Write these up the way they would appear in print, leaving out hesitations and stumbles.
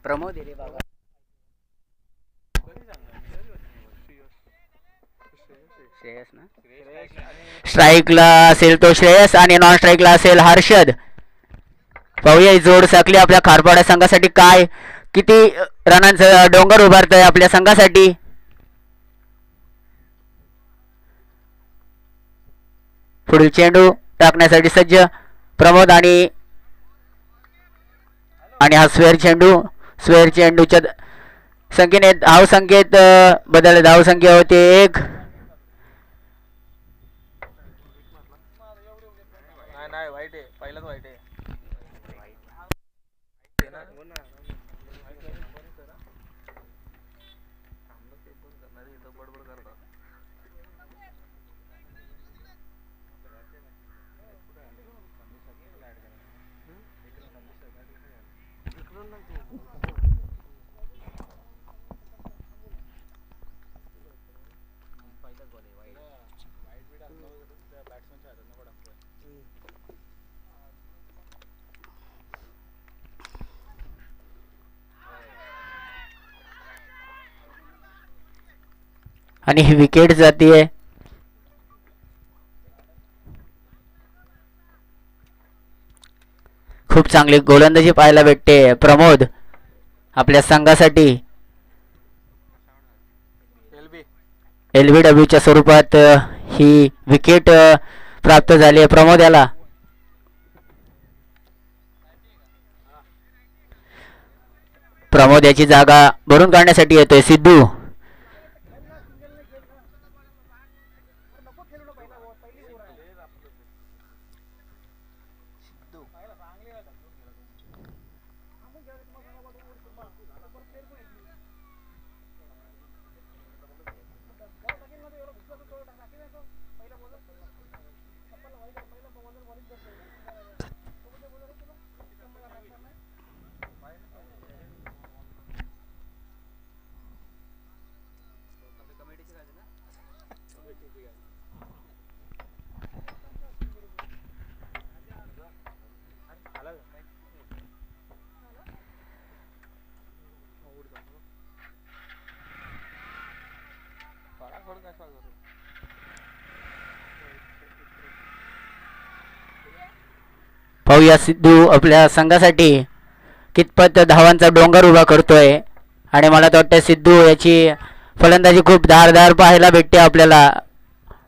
प्रमोद रे बाबा. श्रेयस ना. स्ट्राईकला असेल तो श्रेयस आणि नॉन स्ट्राईकला असेल हर्षद. पाहूया ही जोड साकली आपल्या खारपाडा संघासाठी. काय किती रनांचा डोंगर उभारतोय आपल्या संघासाठी. पुढील चेंडू टाकण्यासाठी सज्ज प्रमोद आणि हा स्वेअर चेंडूच्या संख्येने धाव संख्येत बदल. धाव संख्या होते 1. आणि ही विकेट जातीये. खूप चांगली गोलंदाजी पाहायला भेटते प्रमोद आपल्या संघासाठी. LBWच्या स्वरूपात ही विकेट प्राप्त झाली आहे प्रमोद याला. प्रमोद याची जागा भरून काढण्यासाठी येतोय सिद्धू. पाहूया सिद्धू आपल्या संघासाठी कितपत धावांचा डोंगर उभा करतोय. आणि मला तर वाटतं सिद्धू याची फलंदाजी खूप धारदार पाहायला भेटते आपल्याला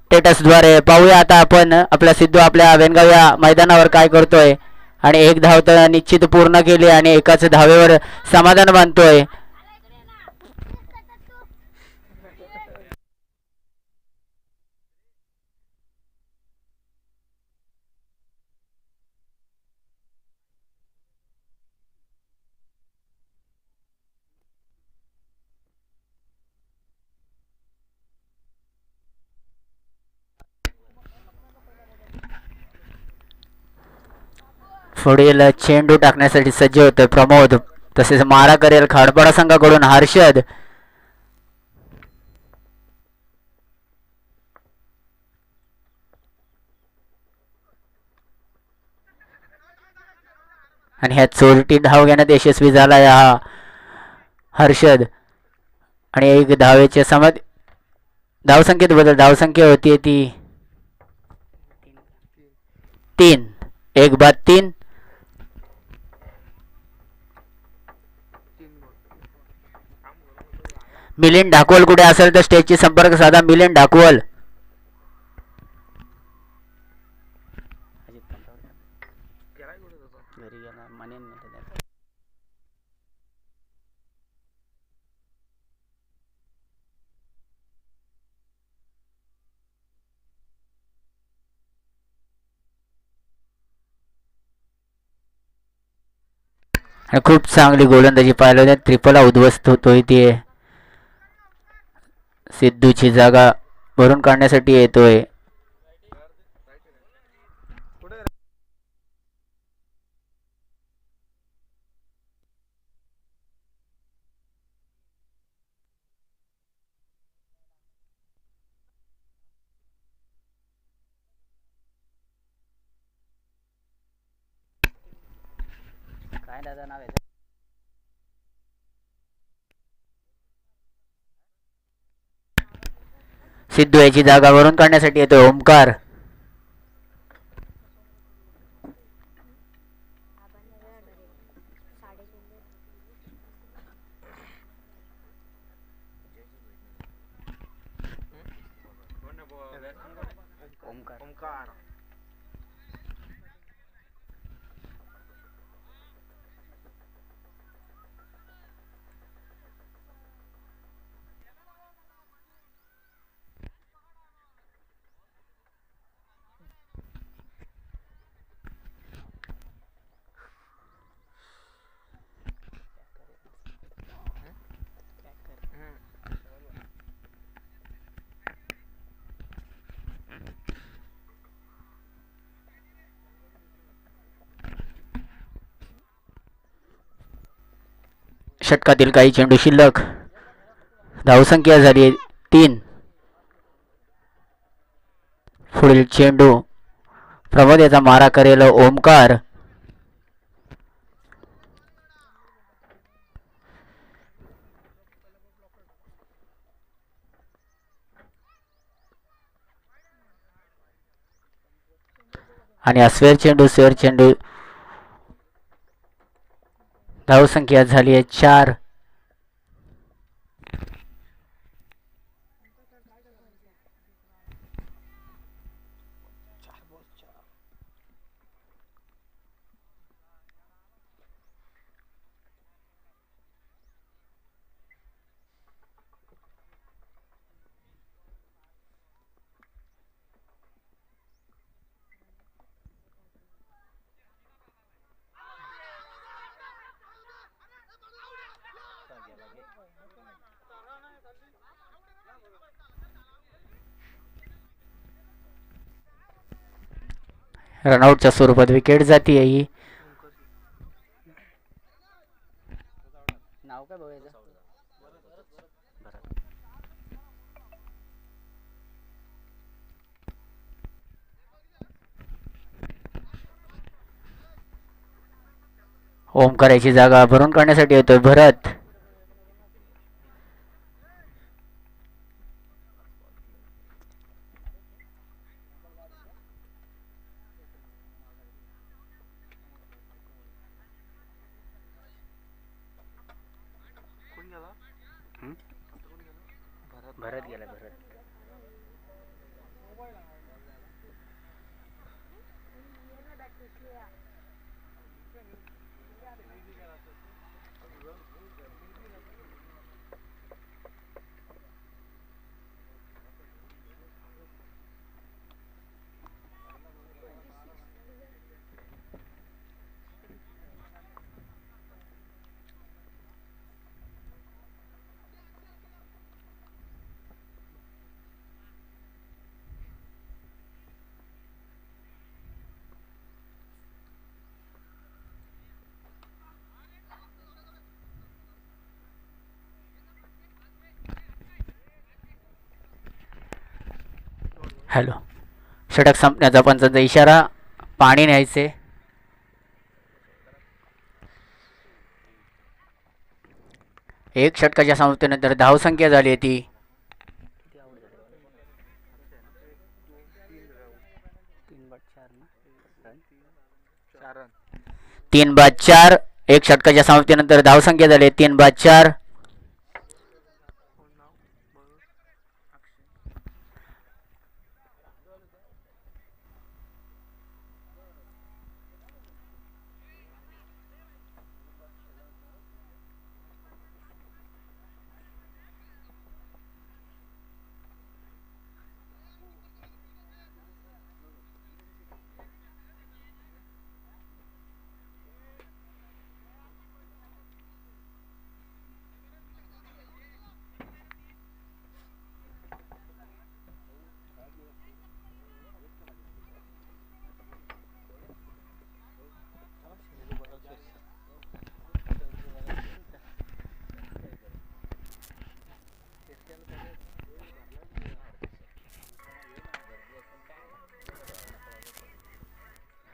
स्टेटसद्वारे. पाहूया आता आपण आपला सिद्धू आपल्या वेनगाव या मैदानावर काय करतोय. आणि 1 धाव तर निश्चित पूर्ण केली आणि एकाच धावेवर समाधान मानतोय. पुढील चेंडू टाकण्यासाठी सज्ज होतोय प्रमोद. तसेच मारा करेल खाडपाडा संघाकडून हर्षद. आणि ह्या चोरटी धाव घेण्यात यशस्वी झाला हा हर्षद. आणि 1 धावेच्या धावसंख्येत बदल. धावसंख्या होती ती 3. 1 बाद 3. मिलिंद ढाकवल कुठे असेल तर स्टेजची संपर्क साधा. मिलिंद ढाकवल. आणि खूप चांगली गोलंदाजी पाहिलं होत्या. ट्रिपलला उद्ध्वस्त होतोय ते. सिद्धूची जागा भरून काढण्यासाठी येतोय. सिद्धू याची जागा वरून काढण्यासाठी येतो ओमकार. षटकातील काही चेंडू शिल्लक. धावसंख्या झाली 3. पुढील चेंडू प्रमोद याचा मारा करेल ओमकार. आणि हा स्वेअर चेंडू धावसंख्या झाली आहे 4. रनआउटच्या स्वरूपात विकेट जाती आहे. नाव काय बघायचं? ओमकार याची जागा भरून काढण्यासाठी येतोय भरत. भरत गेला. हॅलो. षटक संपण्याचा पंचांचा इशारा. पाणी न्यायचे. एक षटकाच्या समाप्तीनंतर धावसंख्या झाली आहे ती 3/4. एक षटकाच्या समाप्तीनंतर धावसंख्या झाली 3/4.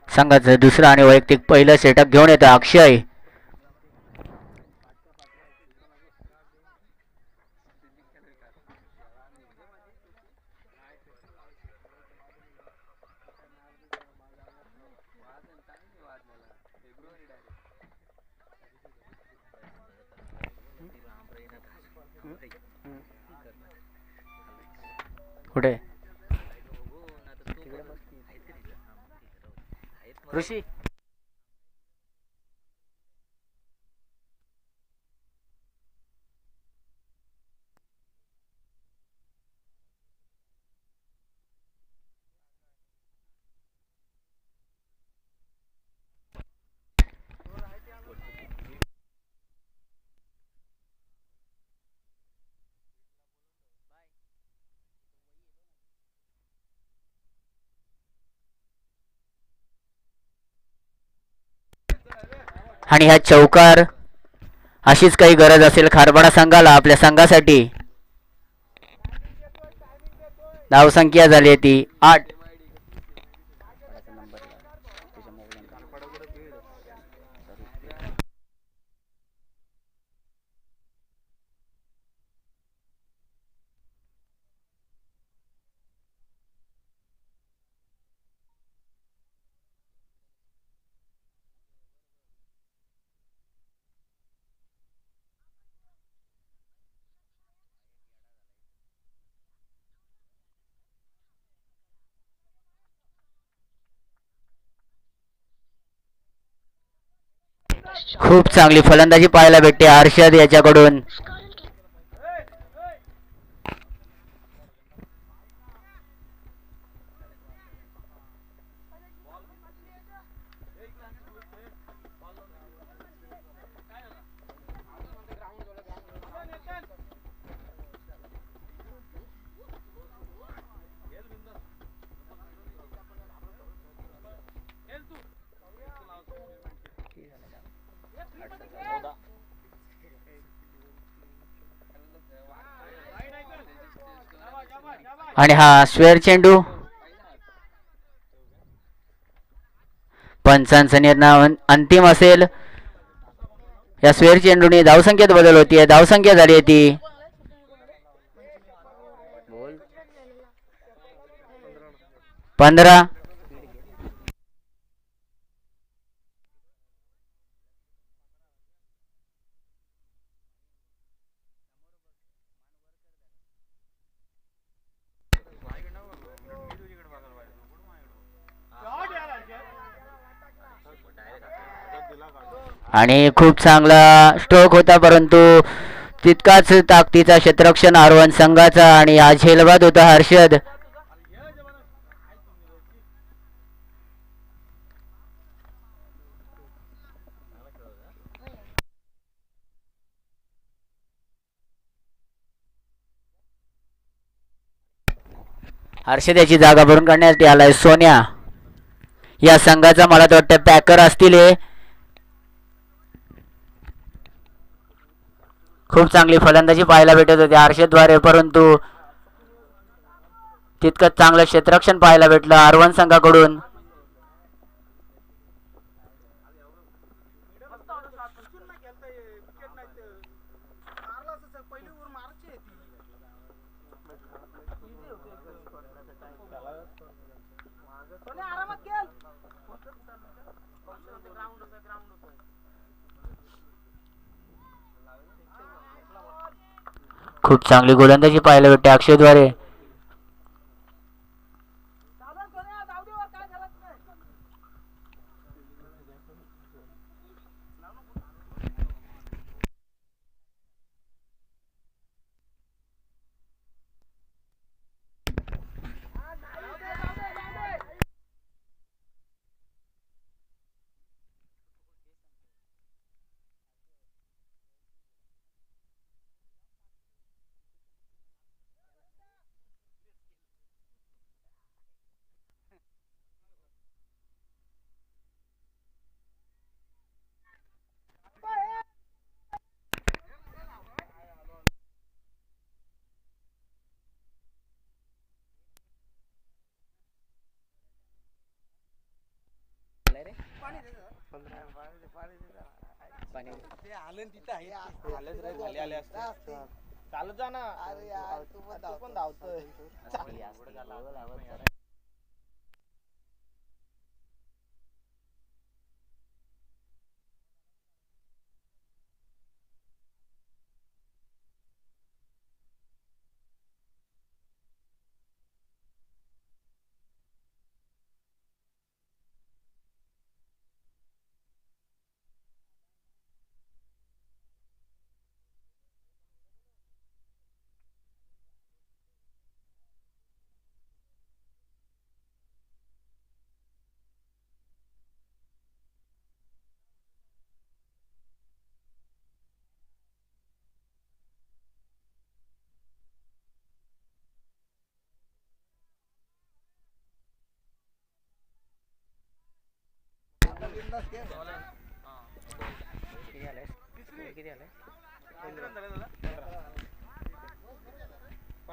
संघाचं दुसरं आणि वैयक्तिक पहिलं सेटअप घेऊन येतं अक्षय. कुठे ऋषी? आणि ह्या चौकार अशीच काही गरज असेल खारबाडा संघाला आपल्या संघासाठी. धावसंख्या झाली आहे ती 8. खूप चांगली फलंदाजी पाहायला भेटते हर्षद याच्याकडून. आणि हा स्क्वेअर चेंडू पंचांचा निर्णय अंतिम असेल. या स्क्वेअर चेंडूने धावसंख्येत बदल होतीये. धावसंख्या झाली आहे ती 15. आणि खूप चांगला स्ट्रोक होता परंतु तितकाच ताकदीचा क्षेत्ररक्षण आरवण संघाचा आणि हा झेलबाद होता हर्षद. हर्षद याची जागा भरून काढण्यासाठी आलाय सोन्या. या संघाचा मला तर वाटतं पॅकर असतील हे. खूप चांगली फलंदाजी पाहायला भेटत होती हर्षदद्वारे परंतु तितकंच चांगलं क्षेत्ररक्षण पाहायला भेटलं आरवण संघाकडून. खूप चांगली गोलंदाजी पाहायला भेटते अक्षयद्वारे. चालत जा ना. अरे यार तू पण धावतोय.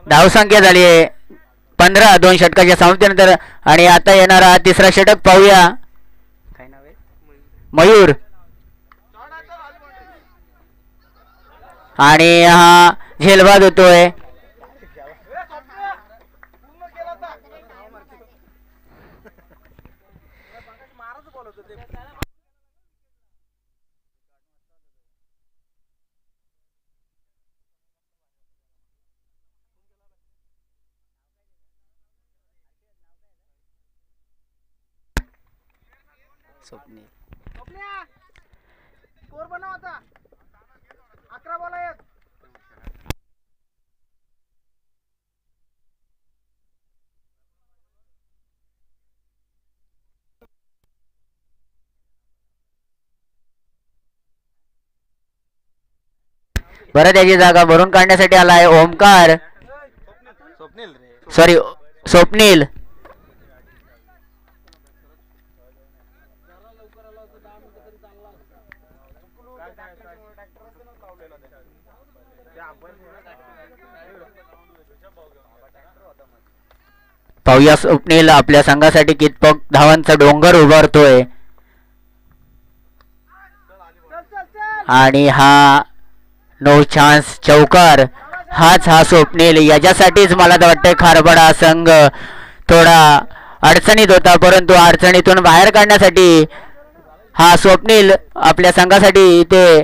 धावसंख्या झाली आहे 15 2 षटकाच्या समाप्तीनंतर. आणि आता येणारा तिसरा षटक पाहूया. काय नाव आहे? मयूर. आणि हा झेलबाद होतोय. स्वप्नील. स्कोर बनव आता. 11 बॉल आहेत. बरं त्याची जागा भरून काढण्यासाठी आला आहे ओमकार. स्वप्नील रे. सॉरी स्वप्नील. पाहूया स्वप्नील आपल्या संघासाठी कितपत धावांचा डोंगर उभारतोय. आणि हा नो चान्स चौकार. हाच हा स्वप्नील. याच्यासाठीच मला तर वाटतंय खारबडा संघ थोडा अडचणीत होता, परंतु अडचणीतून बाहेर काढण्यासाठी हा स्वप्नील आपल्या संघासाठी इथे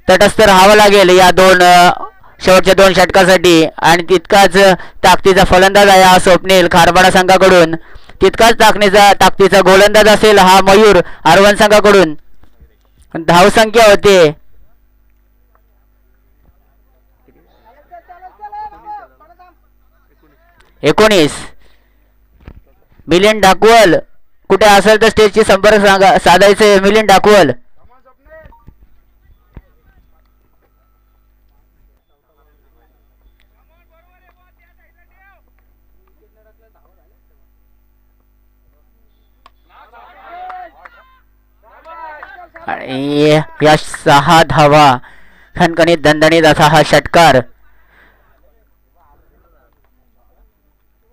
तटस्थ राहावं लागेल या शेवटच्या 2 षटकासाठी. आणि तितकाच ताकदीचा फलंदाज आहे हा स्वप्नील खारबाडा संघाकडून. तितकाच ताकदीचा गोलंदाज असेल हा मयूर आरवण संघाकडून. धावसंख्या होते 19. मिलिंद डाकवल कुठे असेल तर स्टेजची संपर्क साधायचे. मिलिंद डाकवल. आणि या 6 धावा खणखणीत दणदणीत असा हा षटकार.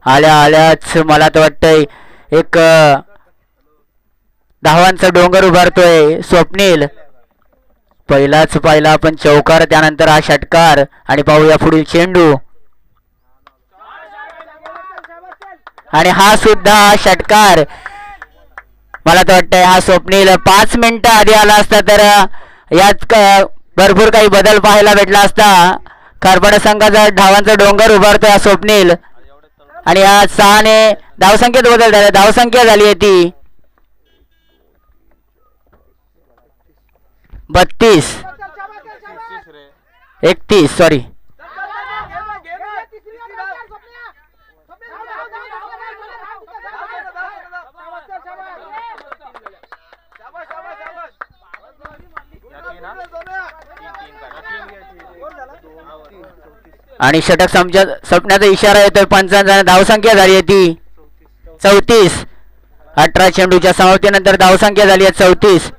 आल्याच मला तर वाटतंय एक धावांचा डोंगर उभारतोय स्वप्नील. पहिला आपण चौकार, त्यानंतर हा षटकार. आणि पाहूया पुढील चेंडू. आणि हा सुद्धा षटकार. मला तर वाटतंय हा स्वप्नील 5 मिनिटं आधी आला असता तर यात भरपूर काही बदल पाहायला भेटला असता. खारबाडा संघाचा धावांचा डोंगर उभारतोय हा स्वप्नील. आणि या 6 ने धावसंख्येत बदल झाला. धावसंख्या झाली आहे ती 32 31 सॉरी. आणि षटक संपण्याचा इशारा येतोय पंचांचा. धावसंख्या झाली आहे ती 34. 18 चेंडूच्या समाप्तीनंतर धावसंख्या झाली आहे 34.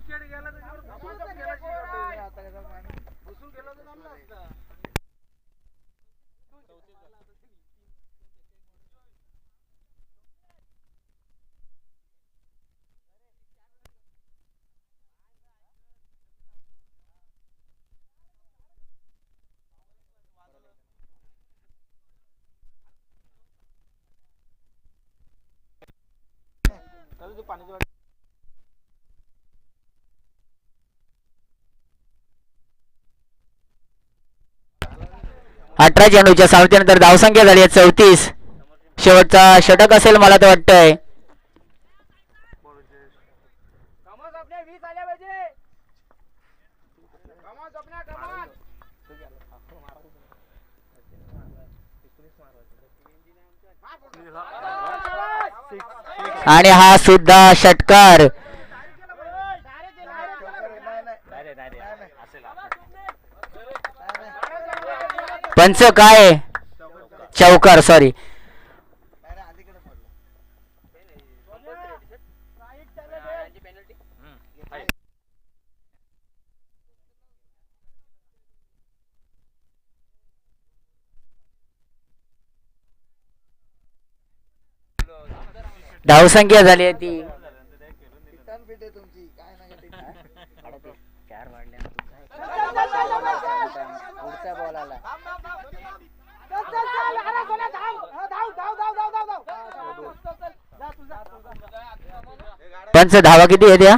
पाणी 18 चेंडूच्या समाप्तीनंतर धावसंख्या झाली आहे 34. शेवटचा षटक असेल मला तर वाटतंय. आणि हा सुद्धा षटकार. पंच काय चौकार सॉरी. धावसंख्या झाली आहे ती पुढचा बॉल आला. पंच धावा किती आहे त्या?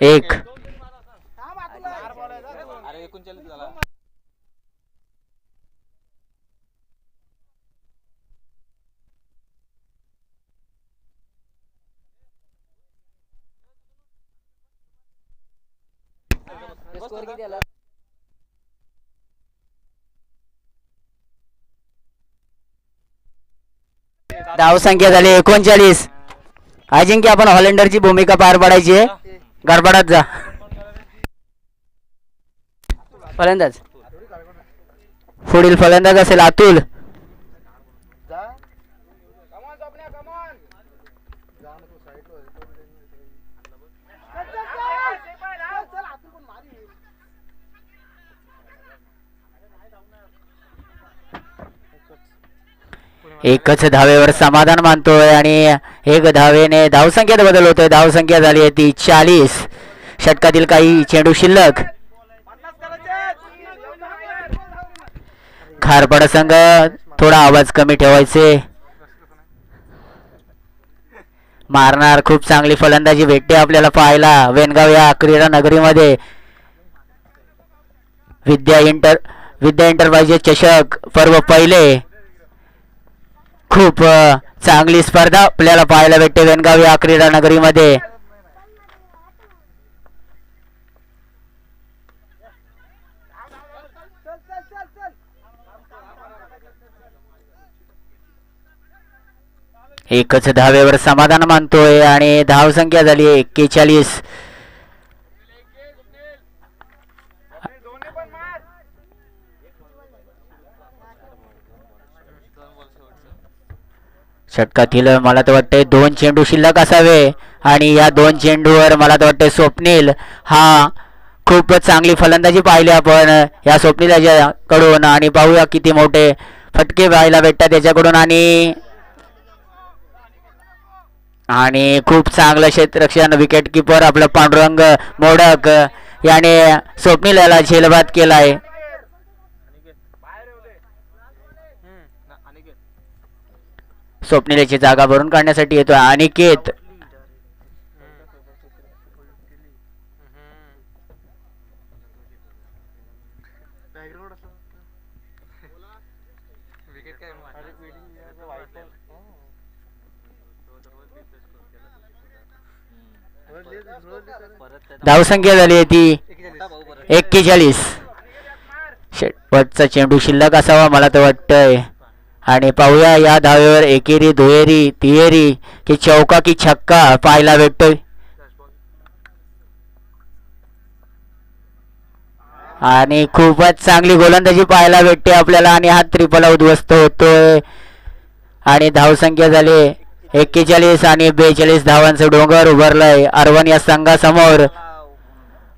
एक. अरे 39 झाला. स्कोर किती आला? धावसंख्या झाली 39. अजिंक्य आपण हॉलंडरची भूमिका पार पाडायची आहे. गडबडात जा. फलंदाज पुढील फलंदाज असेल अतुल. एकच धावेवर समाधान मानतोय आणि एक धावेने धावसंख्येत बदल होतोय. धावसंख्या झाली आहे ती 40. षटकातील काही चेंडू शिल्लक. खारपड संघ थोडा आवाज कमी ठेवायचे. मारणार खूप चांगली फलंदाजी भेटते आपल्याला पाहायला वेनगाव या क्रीडा नगरीमध्ये. विद्या एंटरप्राइजेस चषक पर्व पहिले. खूप चांगली स्पर्धा आपल्याला पाहायला भेटते वेनगाव या क्रीडा नगरीमध्ये. एकच धावेवर समाधान मानतोय आणि धावसंख्या झाली 41. षटकातील मला तर वाटतंय 2 चेंडू शिल्लक असावे आणि या 2 चेंडूवर मला तर वाटतंय स्वप्नील हा खूप चांगली फलंदाजी पाहिली आपण या स्वप्नील कडून. आणि पाहूया किती मोठे फटके पाहायला भेटतात त्याच्याकडून. आणि खूप चांगलं क्षेत्ररक्षण विकेट किपर आपलं पांडुरंग मोडक याने स्वप्नील याला झेलबाद केलाय. स्वप्नीलची जागा भरून काढण्यासाठी येतोय अनिकेत. धावसंख्या झाली आहे ती 41. शेवटचा चेंडू शिल्लक असावा मला तर वाटतंय. आणि पाहूया या धावेवर एकेरी दुहेरी तिहेरी की चौका की छक्का पाहायला भेटतोय. आणि खूपच चांगली गोलंदाजी पाहायला भेटते आपल्याला आणि हा त्रिफला उद्ध्वस्त होतोय. आणि धावसंख्या झाली 41 आणि 42 धावांचं डोंगर उभारलंय अरवन या संघासमोर.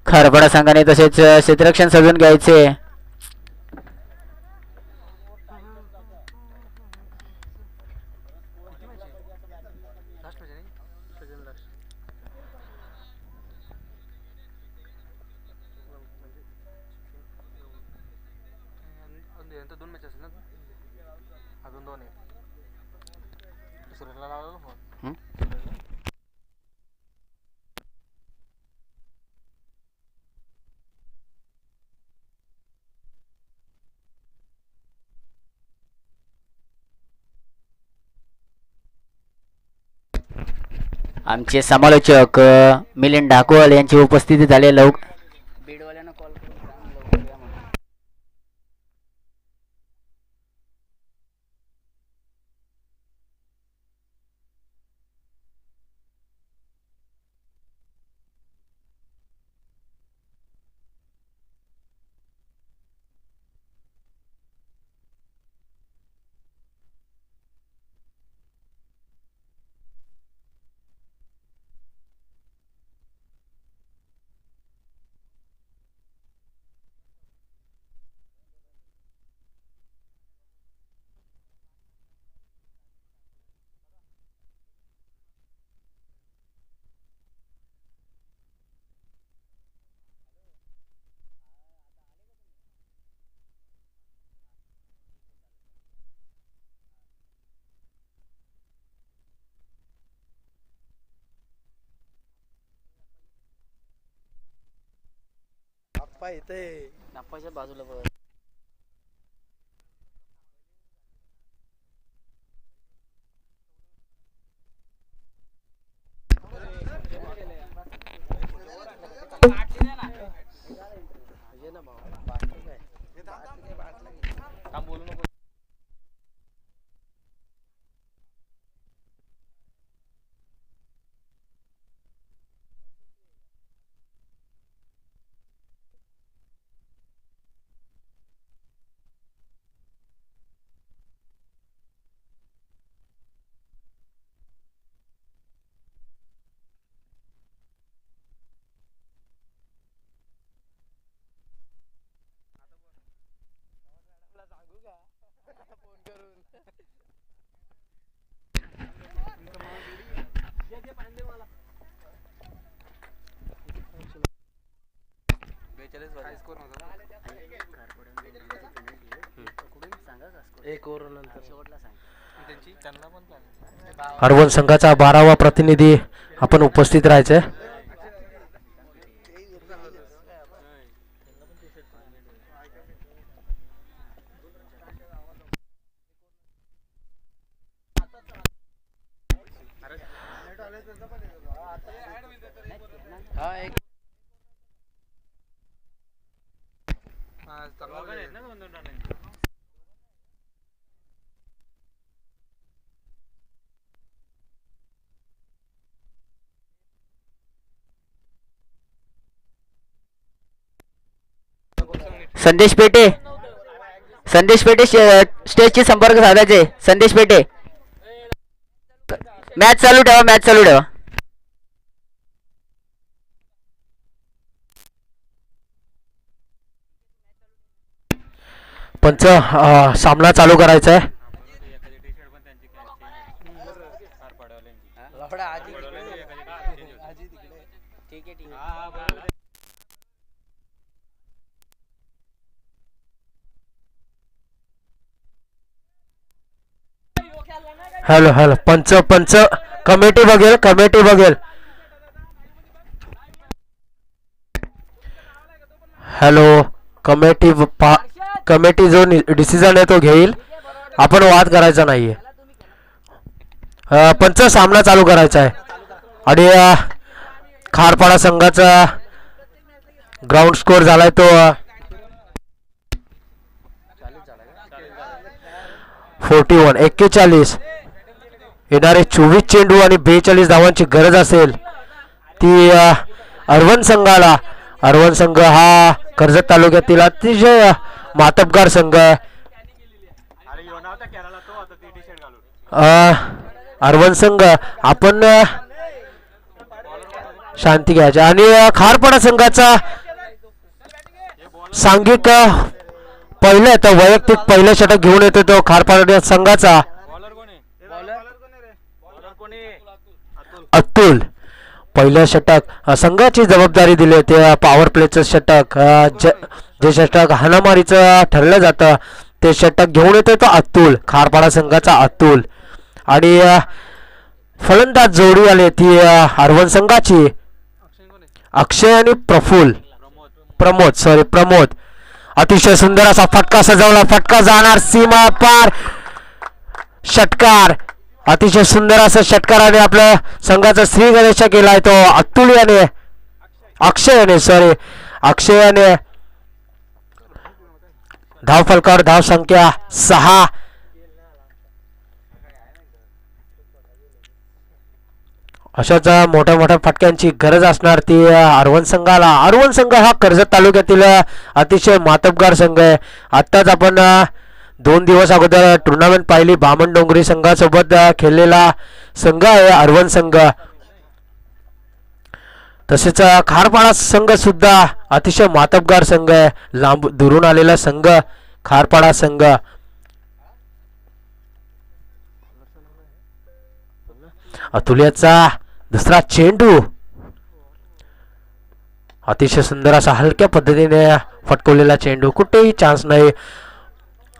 खरपडा संघाने तसेच क्षेत्ररक्षण सजून घ्यायचे. आमचे समालोचक मिलिंद ढाकवल यांची उपस्थिती झाली. बीडवाल्यांना कॉल करून नाप्पा येते नाप्पाच्या बाजूला बघ. सांगू का फोन करून एक ओव्हर नंतर शेवटला सांग. हरवल संघाचा 12वा प्रतिनिधी आपण उपस्थित राहायचंय. हा एक संदेश पेटे स्टेजशी संपर्क साधायचे. संदेश पेटे मॅच चालू ठेवा. पंच सामना चालू करायचा आहे. लफडा आजी तिकडे ठीक आहे हॅलो पंच कमिटी बघेल. हॅलो कमिटी जो डिसिजन आहे तो घेईल. आपण वाद करायचा नाहीये. पंच सामना चालू करायचा आहे आणि खारपाडा संघाचा ग्राउंड स्कोर झालाय तो 41. येणारे 24 चेंडू आणि 42 धावांची गरज असेल ती अरवण संघ हा कर्जत तालुक्यातील अतिशय मातबगार संघ आहे. अरवण संघ आपण शांती घ्यायची आणि खारपाडा संघाचा सांघिक वैयक्तिक पहिलं षटक घेऊन येतो तो खारपाडा संघाचा अतुल. पहिलं षटक संघाची जबाबदारी दिली ते पॉवर प्लेचं षटक जे षटक हाणामारीचं ठरलं जातं ते षटक घेऊन येतो तो अतुल. खारपाडा संघाचा अतुल आणि फलंदाज जोडी आली ती हरवण संघाची अक्षय आणि प्रमोद. अतिशय सुंदर असा फटका सजवला. फटका जाणार सीमा पार. षटकार अतिशय सुंदर असा षटकाराने आपल्या संघाचा श्री गणेश केलाय तो अक्षयाने धाव फलकावर धाव संख्या 6. अशाच मोठ्या फटक्यांची गरज असणार ती अरवण संघाला. अरवण संघ हा कर्जत तालुक्यातील अतिशय मातबगार संघ आहे. आत्ताच आपण 2 दिवस अगोदर टुर्नामेंट पाहिली. बामण डोंगरी संघासोबत खेळलेला संघ आहे अरवण संघ. तसेच खारपाडा संघ सुद्धा अतिशय मातबगार संघ आहे. लांब दुरून आलेला संघ खारपाडा संघ. अतुल्याचा दुसरा चेंडू अतिशय सुंदर असा हलक्या पद्धतीने फटकवलेला चेंडू. कुठेही चान्स नाही.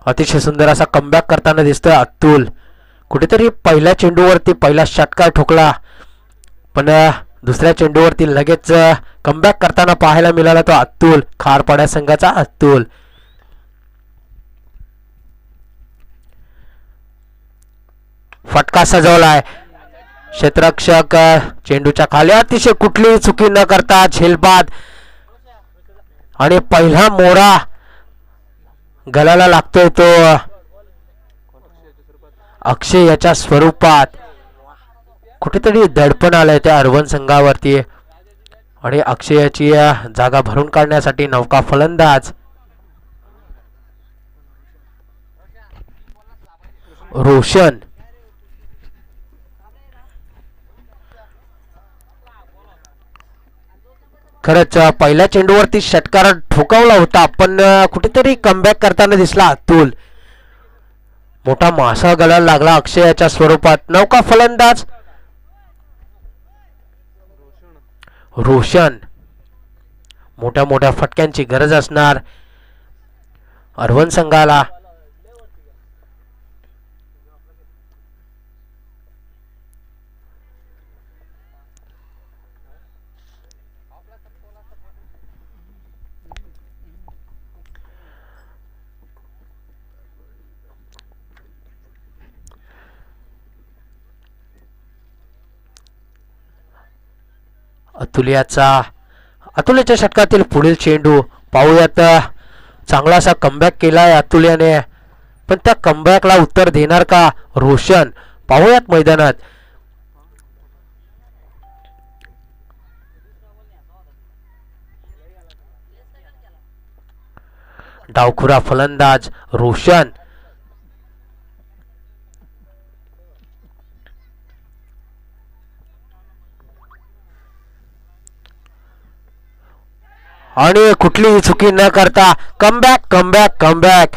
अतिशय सुंदर असा कमबॅक करताना दिसतोय अतुल. कुठेतरी पहिल्या चेंडूवरती पहिला षटकार ठोकला पण दुसऱ्या चेंडूवरती लगेच कमबॅक करताना पाहायला मिळाला तो अतुल, खारपाडा संघाचा अतुल. फटका सजवलाय क्षेत्ररक्षक चेंडूच्या खाली, अतिशय कुठलीही चुकी न करता झेलबाद आणि पहिला मोरा गलाला लागतोय तो अक्षय याच्या स्वरूपात. कुठेतरी दडपण आलंय त्या अरवन संघावरती आणि अक्षयाची जागा भरून काढण्यासाठी नौका फलंदाज रोशन. खरंच पहिल्या चेंडूवरती षटकार ठोकावला होता, पण कुठेतरी कमबॅक करताना दिसला अतुल. मोठा मासा गळायला लागला अक्षयाच्या स्वरूपात. नौका फलंदाज रोशन. मोठ्या मोठ्या फटक्यांची गरज असणार अरवन संघाला. अतुल्याच्या षटकातील पुढील चेंडू पाहूयात. चांगलासा कमबॅक केलाय अतुल्याने, पण त्या कमबॅकला उत्तर देणार का रोशन? पाहूयात मैदानात. डावखुरा फलंदाज रोशन. आणि कुठलीही चुकी न करता कमबॅक कमबॅक कमबॅक.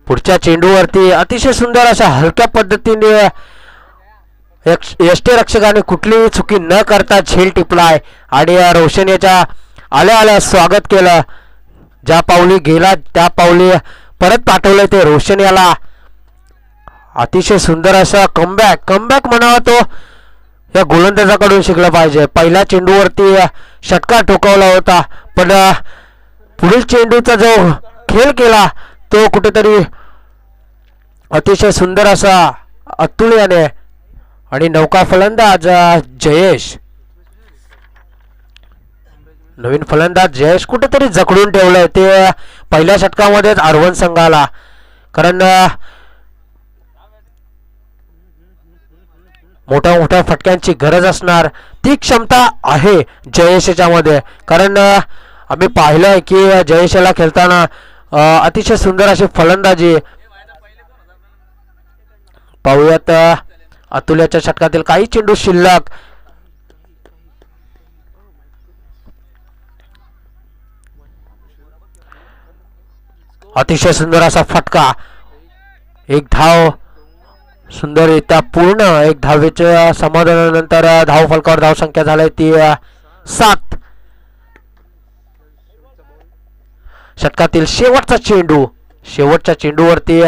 पुढच्या चेंडूवरती अतिशय सुंदर अशा हलक्या पद्धतीने यष्टीरक्षकाने कुठलीही चुकी न करता झेल टिपलाय आणि रोशन याच्या आल्या आल्या स्वागत केलं. ज्या पावली गेला त्या पावली परत पाठवलं ते रोशन याला. अतिशय सुंदर असा कमबॅक कमबॅक म्हणावा तो या गोलंदाजाकडून शिकलं पाहिजे. पहिल्या चेंडूवरती षटकार ठोकावला होता, पण पुढील चेंडूचा जो खेळ केला तो कुठेतरी अतिशय सुंदर असा अतुल याने. आणि नौका फलंदाज जयेश. नवीन फलंदाज जयेश कुठेतरी जखडून ठेवलंय ते पहिल्या षटकामध्येच अरवन संघाला. कारण मोठ्या मोठ्या फटक्यांची गरज असणार ती क्षमता आहे जयेशच्या मध्ये. कारण आम्ही पाहिलंय की जयेशला खेळताना अतिशय सुंदर अशी फलंदाजी. पाहूयात अतुल्याच्या षटकातील काही चेंडू शिल्लक. अतिशय सुंदर असा फटका. एक धाव सुंदररित्या पूर्ण. एक धावेच्या समाधानानंतर धाव फलकावर धाव संख्या झाली ती 7. षटकातील शेवटचा चेंडू. शेवटच्या चेंडूवरती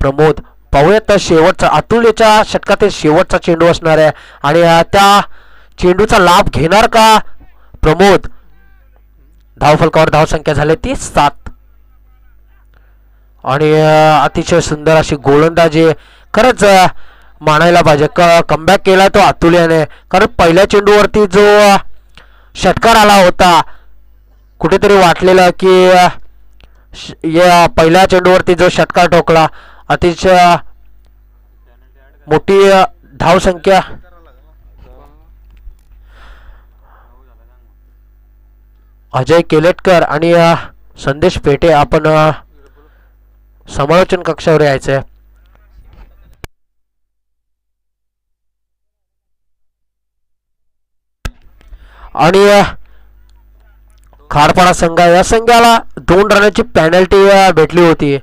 प्रमोद. पाहूयात शेवटचा अतुल्याच्या षटकातील शेवटचा चेंडू असणार आहे आणि त्या चेंडूचा लाभ घेणार का प्रमोद? धाव फलकावर धाव संख्या झाली ती 7. आणि अतिशय सुंदर अशी गोलंदाजी खरंच मानायला पाहिजे. कमबॅक केला तो अतुल्याने. कारण पहिल्या चेंडूवरती जो षटकार आला होता कुठेतरी वाटलेलं की या पहिल्या चेंडूवरती जो षटकार ठोकला अतिशय मोठी धाव संख्या. अजय केलेटकर आणि संदेश पेटे आपण समालोचन कक्षावर यायचंय. आणि खारपाडा संघ या संघाला 2 रनाची पॅनल्टी भेटली होती.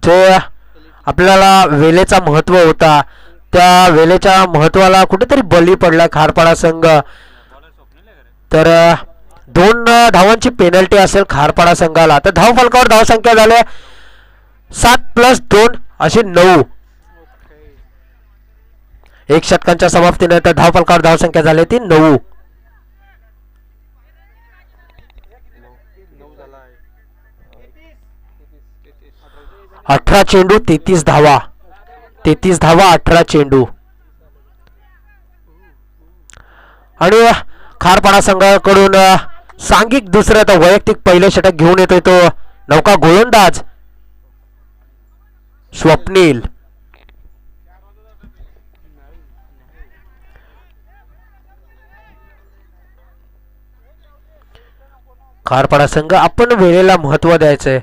जे आपल्याला वेळेचा महत्व होता त्या वेळेच्या महत्वाला कुठेतरी बळी पडला खारपाडा संघ. तर 2 धावांची पेनल्टी असेल खारपाडा संघाला. तर धाव फलकावर धाव संख्या झाली 7+2 असे 9. एक षटकांच्या समाप्तीनंतर धावफलकावर धावसंख्या झाली ती 9. 18 चेंडू 33 धावा. 33 धावा 18 चेंडू. आणि खारपाडा संघाकडून सांघिक दुसरं तर वैयक्तिक पहिले षटक घेऊन येतोय तो नौका गोलंदाज स्वप्नील. खारपाडा संघ आपण वेळेला महत्व द्यायचंय.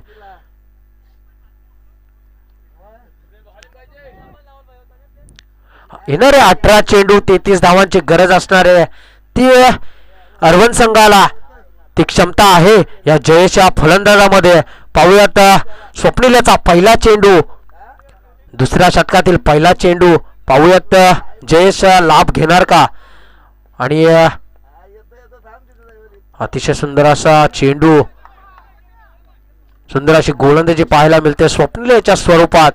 येणारे 18 चेंडू 33 धावांची गरज असणार आहे. ती अरवन संघाला ती क्षमता आहे या जयेश या फलंदाजामध्ये. पाहूयात स्वप्नीलचा पहिला चेंडू, दुसऱ्या षटकातील पहिला चेंडू. पाहूयात जयेश लाभ घेणार का. आणि अतिशय सुंदर असा चेंडू, सुंदर अशी गोलंदाजी पाहायला मिळते स्वप्नील याच्या स्वरूपात.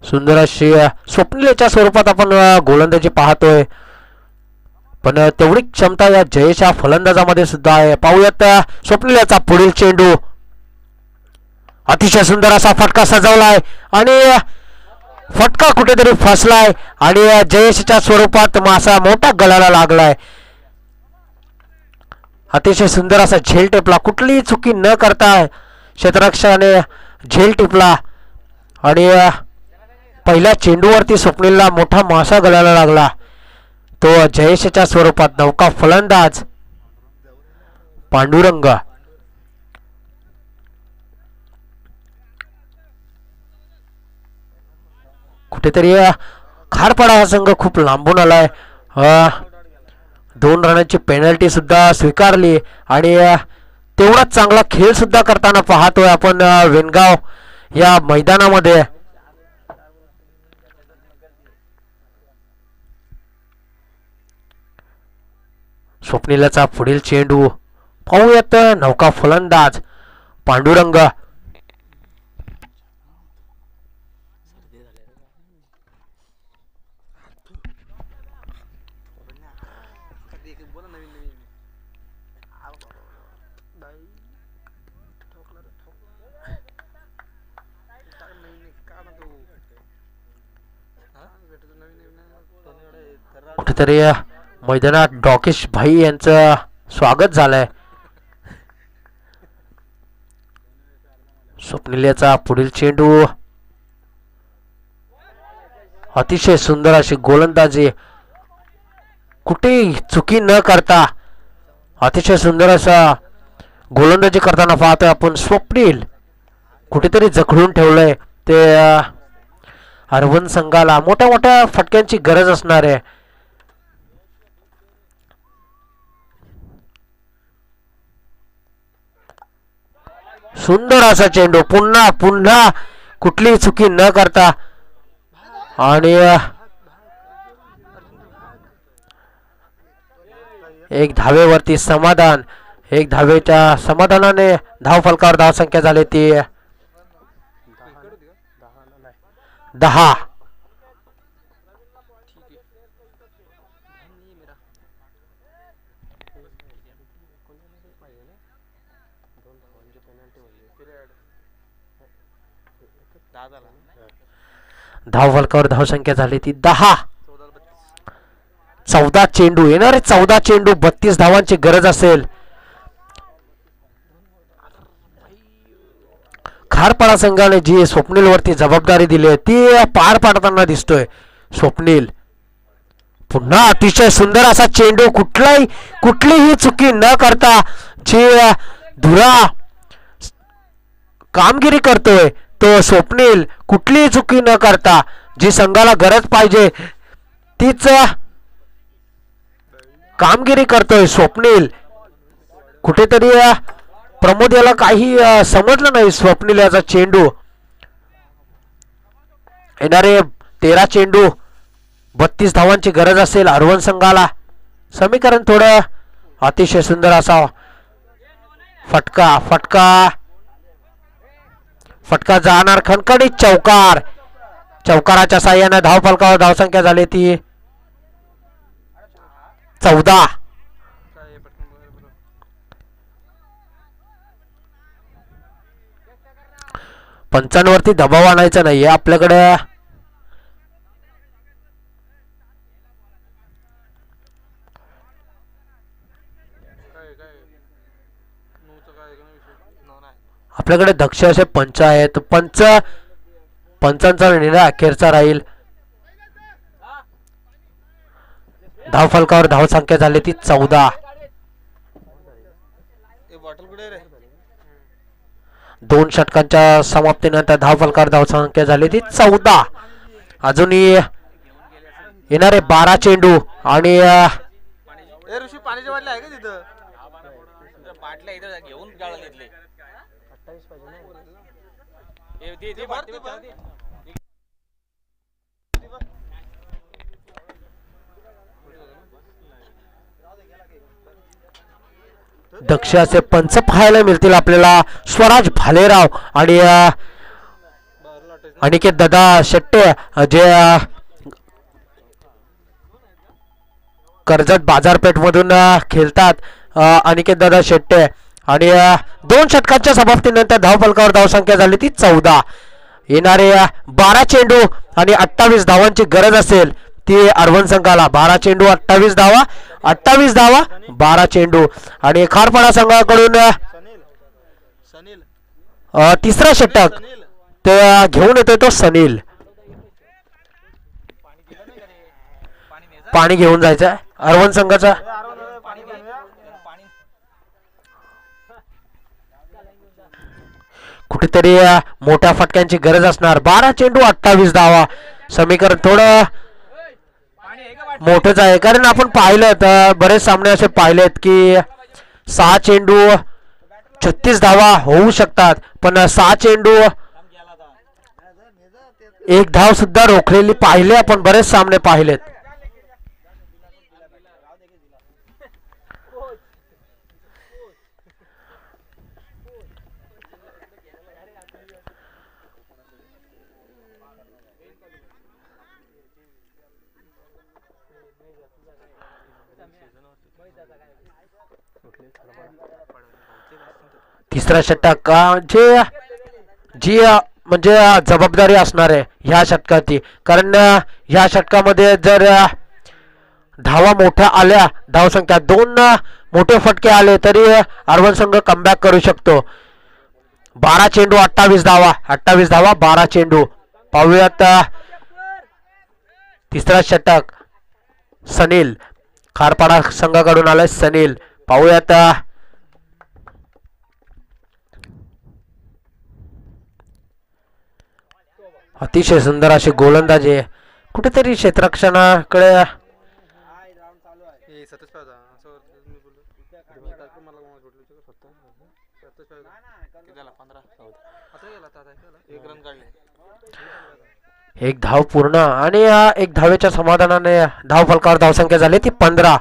सुंदर अशी स्वप्नीलच्या स्वरूपात आपण गोलंदाजी पाहतोय. पण तेवढी क्षमता या जयेश या फलंदाजामध्ये सुद्धा आहे. पाहूयात स्वप्नीलचा पुढील चेंडू. अतिशय सुंदर असा फटका सजवलाय आणि फटका कुठेतरी फसलाय आणि जयेशच्या स्वरूपात असा मोठा गळाला लागलाय. अतिशय सुंदर असा झेल टिपला, कुठलीही चुकी न करता क्षेत्ररक्षकाने झेल टिपला आणि पहिल्या चेंडूवरती स्वप्नीलला मोठा मासा गळायला लागला. तो जयेशच्या स्वरूपात नौका फलंदाज पांडुरंग. कुठेतरी खारपाडा हा संघ खूप लांबून आलाय. 2 रनांची पेनल्टी सुद्धा स्वीकारली आणि तेवढाच चांगला खेळ सुद्धा करताना पाहतोय आपण वेनगाव या मैदानामध्ये. स्वप्नीलचा पुढील चेंडू. पाहूयात नौका फलंदाज पांडुरंग. कुठेतरी मैदानात डॉकेश भाई यांचं स्वागत झालंय. स्वप्नीलचा पुढील चेंडू. अतिशय सुंदर अशी गोलंदाजी, कुठे चुकी न करता अतिशय सुंदर असा गोलंदाजी करताना पाहतोय आपण. स्वप्नील कुठेतरी जखडून ठेवलंय ते अरवन संघाला. मोठ्या मोठ्या फटक्यांची गरज असणार आहे. सुंदर असा चेंडू, पुन्हा पुन्हा कुठलीही चुकी न करता आणि एक धावेवरती समाधान. एक धावेच्या समाधानाने धावफलकावर धावसंख्या झाली ती 10. धावफलकावर धावसंख्या झाली ती 10. 14 चेंडू, येणारे 14 चेंडू 32 धावांची गरज असेल. खारपाडा संघाने जी स्वप्नीलवरती जबाबदारी दिली आहे ती पार पाडताना दिसतोय स्वप्नील. पुन्हा अतिशय सुंदर असा चेंडू, कुठलीही चुकी न करता जी धुरा कामगिरी करतोय तो स्वप्नील. कुठलीही चुकी न करता जी संघाला गरज पाहिजे तीच कामगिरी करतोय स्वप्नील. कुठेतरी प्रमोद याला काही समजलं नाही. स्वप्नील याचा चेंडू येणारे 13 चेंडू 32 धावांची गरज असेल हरवण संघाला. समीकरण थोडं अतिशय सुंदर असा. फटका फटका फटका जाणार खणखणीत चौकार. चौकाराच्या साह्याने धाव फलकावर धावसंख्या झाली ती 14. 55 वरती दबाव आणायचा नाहीये आपल्याकडे. आपल्याकडे दक्ष असे पंच आहेत. पंचांचा निर्णय अखेरचा राहील. धाव फलकावर धाव संख्या झाली ती 14. दोन षटकांच्या समाप्तीनंतर धाव फलकावर धाव संख्या झाली ती 14. अजूनही येणारे 12 चेंडू आणि ऋषी पाण्याची बाटली आहे का तिथं? बाटल्या इथं घेऊन गाळा घेतले. दक्ष असे पंच पाहायला मिळतील आपल्याला. स्वराज भालेराव आणि अनिकेत दादा शेट्टे जे कर्जत बाजारपेठ मधून खेळतात. अनिकेत दादा शेट्टे आणि 2 षटकांच्या समाप्तीनंतर धाव फलकावर धाव संख्या झाली ती 14. येणारे 12 चेंडू आणि 28 धावांची गरज असेल ती हरवण संघाला. 12 चेंडू 28 धावा. 28 धावा 12 चेंडू. आणि खारपाडा संघाकडून तिसरा षटक ते घेऊन येतोय तो सनील. पाणी घेऊन जायचं हरवण संघाचा. कुठेतरी मोठ्या फटक्यांची गरज असणार. 12 चेंडू 28 धावा. समीकरण थोडं मोठंच आहे कारण आपण पाहिलं तर बरेच सामने असे पाहिलेत की 6 चेंडू 36 धावा होऊ शकतात. पण 6 चेंडू 1 धाव सुद्धा रोखलेली पाहिले आपण बरेच सामने पाहिलेत. तिसरा षटक जी म्हणजे जबाबदारी असणार आहे ह्या षटकाची. कारण ह्या षटकामध्ये जर धावा मोठ्या आल्या, धावसंख्या 2 मोठे फटके आले तरी हरवण संघ कमबॅक करू शकतो. 12 चेंडू 28 धावा. 28 धावा 12 चेंडू. पाहूयात तिसरा षटक सनील. खारपाडा संघाकडून आलाय सनील. पाहूयात अतिशय सुंदर अशी गोलंदाजी. कुठेतरी क्षेत्ररक्षणाकडे एक धाव पूर्ण आणि 1 धावेच्या समाधानाने धाव फलकावर धावसंख्या झाली ती 15.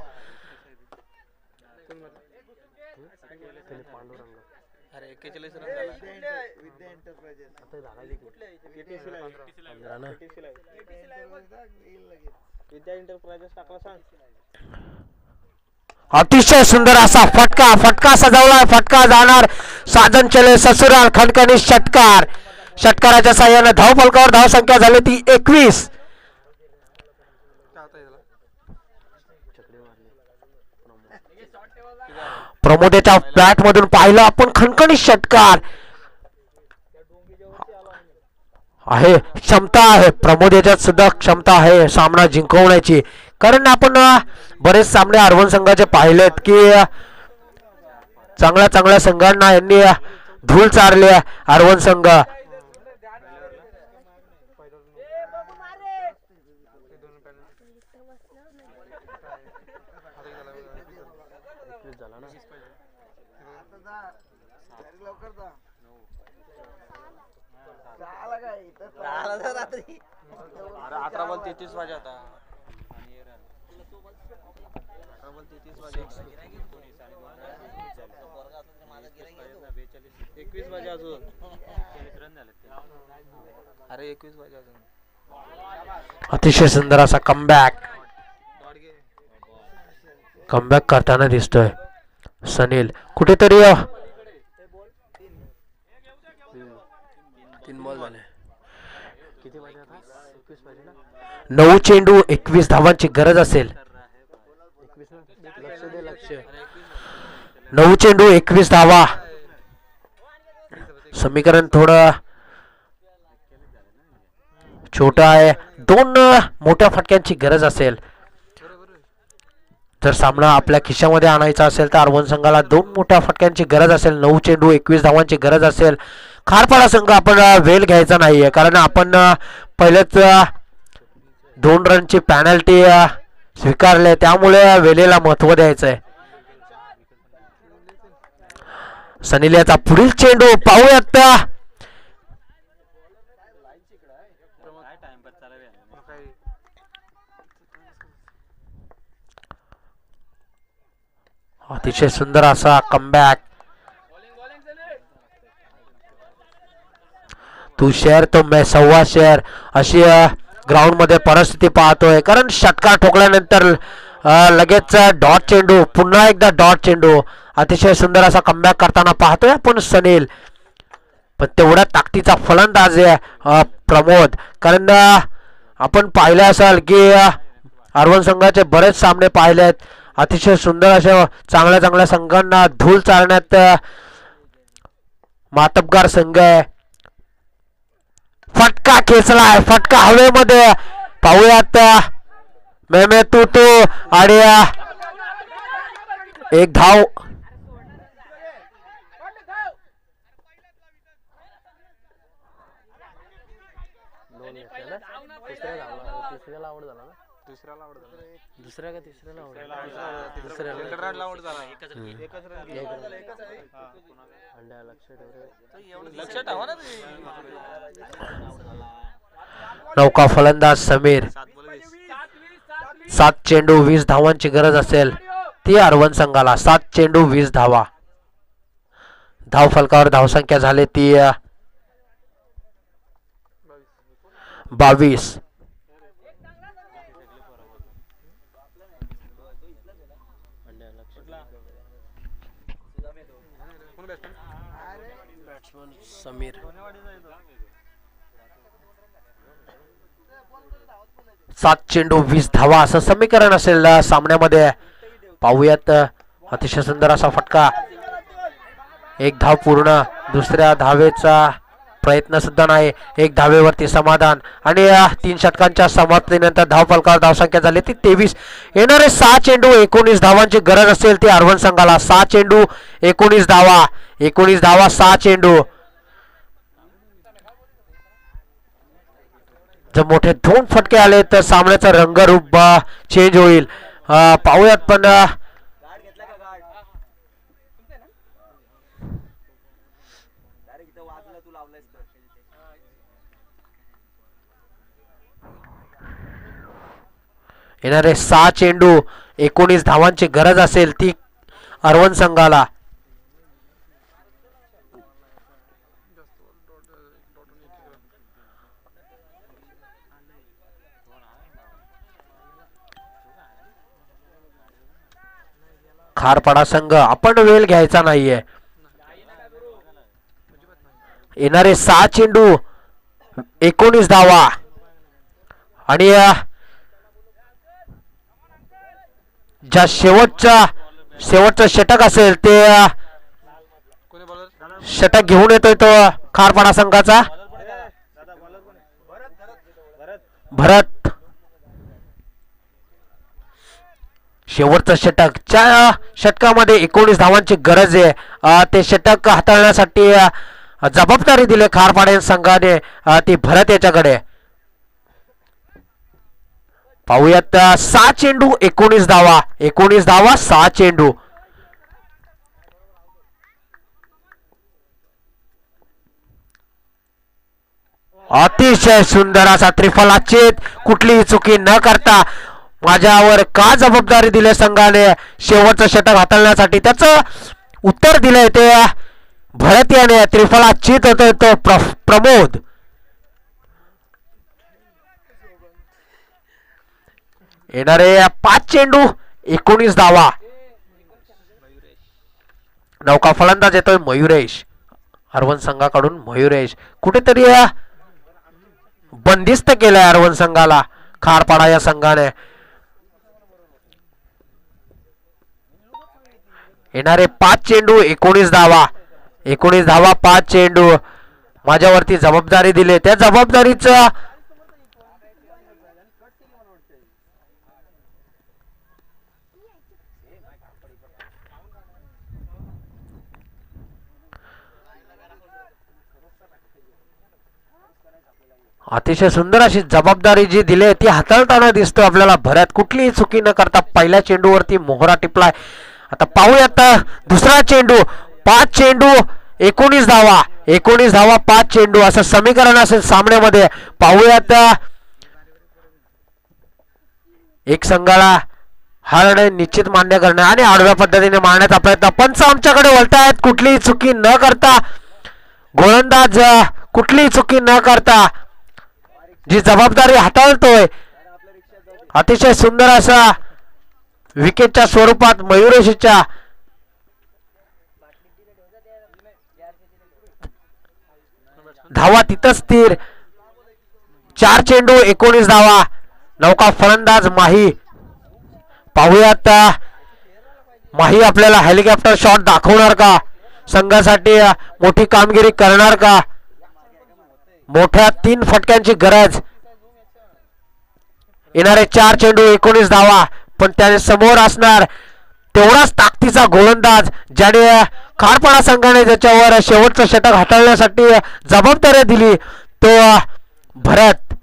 अतिशय सुंदर असा फटका सजवला. फटका जाणार साधन चले ससुराल खणखणीत षटकार. षटकाराच्या साह्याने धाव फलकावर धाव संख्या झाली ती 21. प्रमोदेच्या बॅट मधून पाहिलं आपण खणखणीत षटकार आहे. क्षमता आहे प्रमोद याच्यात सुद्धा क्षमता आहे सामना जिंकवण्याची. कारण आपण बरेच सामने हरवण संघाचे पाहिलेत की चांगल्या संघांना यांनी धूळ चारली. हरवण संघ 18 बॉल 33 वाजे आता 18 बॉल 33 वाजे 21 वाजे अजून अरे 21 वाजे अजून अतिशय सुंदर असा कमबॅक करताना दिसतोय सनील. कुठेतरी 9 चेंडू 21 धावांची गरज असेल. 9 चेंडू 21 धावा. समीकरण थोडं छोटं आहे. 2 मोठ्या फटक्यांची गरज असेल. जर सामना आपल्या खिशामध्ये आणायचा असेल तर आरवण संघाला 2 मोठ्या फटक्यांची गरज असेल. 9 चेंडू 21 धावांची गरज असेल. खारपाडा संघ आपण वेल घ्यायचा नाहीये कारण आपण पहिलेच 2 रनची पॅनल्टी स्वीकारले, त्यामुळे वेलेला महत्व द्यायचंय. सनील याचा पुढील चेंडू पाहूयात. अतिशय सुंदर असा कमबॅक. तू शेअर तो मैं सव्वा शेअर अशी ग्राउंड मध्ये परिस्थिती पाहतोय कारण षटकार ठोकल्यानंतर लगेच डॉट चेंडू, पुन्हा एकदा डॉट चेंडू. अतिशय सुंदर असा कमबॅक करताना पाहतोय आपण सनील. पण तेवढा ताकदीचा फलंदाज आहे प्रमोद. कारण आपण पाहिलं असाल की आरवण संघाचे बरेच सामने पाहिलेत. अतिशय सुंदर अशा चांगल्या चांगल्या संघांना धूल चालण्यात मातबगार संघ आहे. फटका खेचलाय, फटका हवेमध्ये. पाहूयात मे तू आणि एक धाव. नौका फलंदाज समीर. 7 चेंडू 20 धावांची गरज असेल ती आरवण संघाला. 7 चेंडू 20 धावा. धाव फलकावर धावसंख्या झाली ती 22. समीर 7 चेंडू 20 धावा असं समीकरण असेल सामन्यामध्ये. पाहूयात अतिशय सुंदर असा फटका. 1 धाव पूर्ण. दुसऱ्या धावेचा प्रयत्न सुद्धा नाही. 1 धावेवरती समाधान आणि 3 षटकांच्या समाप्तीनंतर धाव फलकावर धावसंख्या झाली ती 23. येणारे 6 चेंडू 19 धावांची गरज असेल ती आरवण संघाला. 6 चेंडू 19 धावा. 19 धावा 6 चेंडू. जर मोठे 2 फटके आले तर सामन्याचा रंगरूप चेंज होईल. पाहूयात पण येणारे 6 चेंडू 19 धावांची गरज असेल ती आरवण संघाला. खारपाडा संघ आपण वेल घ्यायचा नाहीये. येणारे 6 चेंडू 19 धावा आणि ज्या शेवटचं षटक असेल ते षटक घेऊन येतोय तो खारपाडा संघाचा भरत. शेवटचं षटक, ज्या षटकामध्ये 19 धावांची गरज आहे ते षटक हाताळण्यासाठी जबाबदारी दिली खारपाडा संघाने ती भरत याच्याकडे. पाहूयात 6 चेंडू 19 धावा. 19 धावा 6 चेंडू. अतिशय सुंदर असा त्रिफलाचेत, कुठलीही चुकी न करता माझ्यावर का जबाबदारी दिली संघाने शेवटचं षटक हाताळण्यासाठी, त्याचं उत्तर दिलंय ते भरत याने. त्रिफलाचेत होतोय तो प्रमोद. येणारे 5 चेंडू 19 धावा. नौका फलंदाज येतोय मयुरेश, अरवन संघाकडून मयुरेश. कुठेतरी बंदिस्त केलंय अरवन संघाला खारपाडा या संघाने. येणारे 5 चेंडू 19 धावा. 19 धावा 5 चेंडू. माझ्यावरती जबाबदारी दिली, त्या जबाबदारीचं अतिशय सुंदर अशी जबाबदारी जी दिली ती हाताळताना दिसतो आपल्याला भरत. कुठलीही चुकी न करता पहिल्या चेंडूवरती मोहरा टिपलाय. आता पाहूयात दुसरा चेंडू. 5 चेंडू 19 धावा. 19 धावा 5 चेंडू असं समीकरण असेल सामन्यामध्ये. पाहूयात एक संघाला हा लढाई निश्चित मान्य करणे आणि आडव्या पद्धतीने मारण्याचा प्रयत्न. पंच आमच्याकडे वळतायत. कुठलीही चुकी न करता गोलंदाज कुठलीही चुकी न करता जी जबाबदारी हाताळतोय. अतिशय सुंदर असा विकेटच्या स्वरूपात मयुरेशच्या धावा तिथं स्थिर. 4 चेंडू 19 धावा. नौका फलंदाज माही. पाहूयात माही आपल्याला हेलिकॉप्टर शॉट दाखवणार का, संघासाठी मोठी कामगिरी करणार का. मोठ्या 3 फटक्यांची गरज. येणारे 4 चेंडू 19 धावा. पण त्याने समोर असणार तेवढाच ताकदीचा गोलंदाज ज्याने खारपाडा संघाने ज्याच्यावर शेवटचं षटक हाताळण्यासाठी जबाबदारी दिली तो भरत.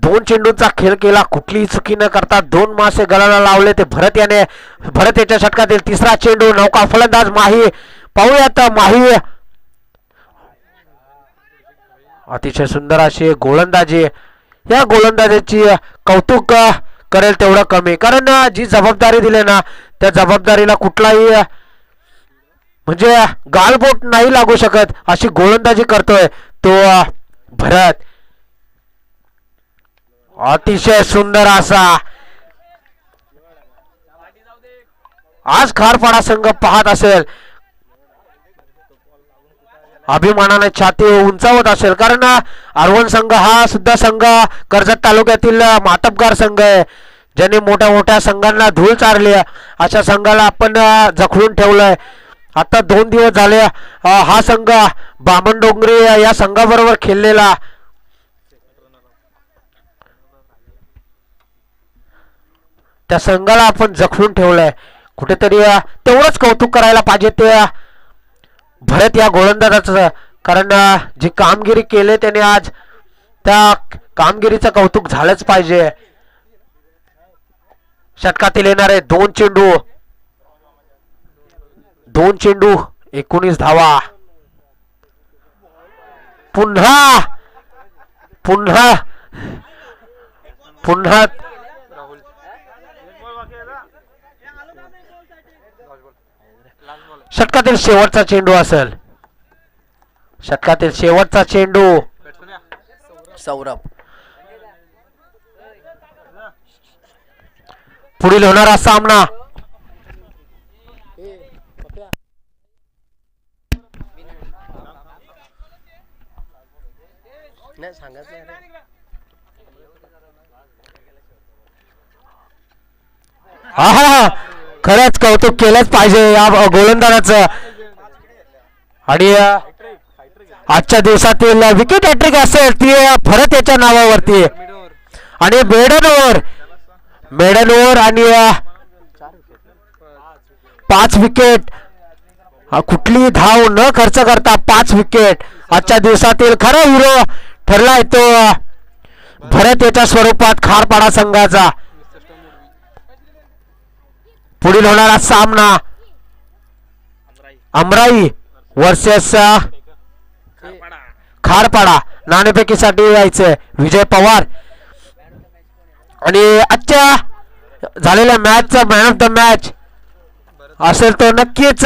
2 चेंडूंचा खेळ केला, कुठलीही चुकी न करता 2 मासे गळाला लावले ते भरत याने. भरत याच्या षटकातील तिसरा चेंडू. नौका फलंदाज माही. पाहूयात माही अतिशय सुंदर अशी गोलंदाजी. या गोलंदाजीची कौतुक करेल तेवढं कमी, कारण जी जबाबदारी दिली ना त्या जबाबदारीला कुठलाही म्हणजे गालबोट नाही लागू शकत अशी गोलंदाजी करतोय तो भरत. अतिशय सुंदर असा आज खारपाडा संघ पाहत असेल, अभिमानाने छाती उंचावत असेल, कारण अरवन संघ हा सुद्धा संघ कर्जत तालुक्यातील मातबगार संघ आहे, ज्याने मोठ्या मोठ्या संघांना धूळ चारली. अशा संघाला आपण जखडून ठेवलंय. आता 2 दिवस झाले हा संघ बामणडोंगरी या संघाबरोबर खेळलेला. त्या संघाला आपण जखडून ठेवलंय. कुठेतरी तेवढंच कौतुक करायला पाहिजे ते भरत या गोलंदाजाचं, कारण जी कामगिरी केली त्याने आज त्या कामगिरीचं कौतुक झालंच पाहिजे. षटकातील येणारे 2 चेंडू 19 धावा. पुन्हा पुन्हा पुन्हा षटकातील शेवटचा चेंडू असेल. षटकातील शेवटचा चेंडू. सौरभ. पुढील होणारा सामना हा खरंच कौतुक केलंच पाहिजे या गोलंदाजाचं. आणि आजच्या दिवसातील विकेट हॅट्रिक असेल ती भरत याच्या नावावरती. आणि मेडन ओव्हर आणि 5 विकेट, कुठली धाव न खर्च करता 5 विकेट. आजच्या दिवसातील खरा हिरो ठरलाय तो भरत याच्या स्वरूपात खारपाडा संघाचा. पुढील होणारा सामना अमराई वर्सेस खारपाडा नाणेफेकीसाठी यायचंय विजय पवार. आणि आजच्या झालेल्या मॅचचा मॅन ऑफ द मॅच असेल तो नक्कीच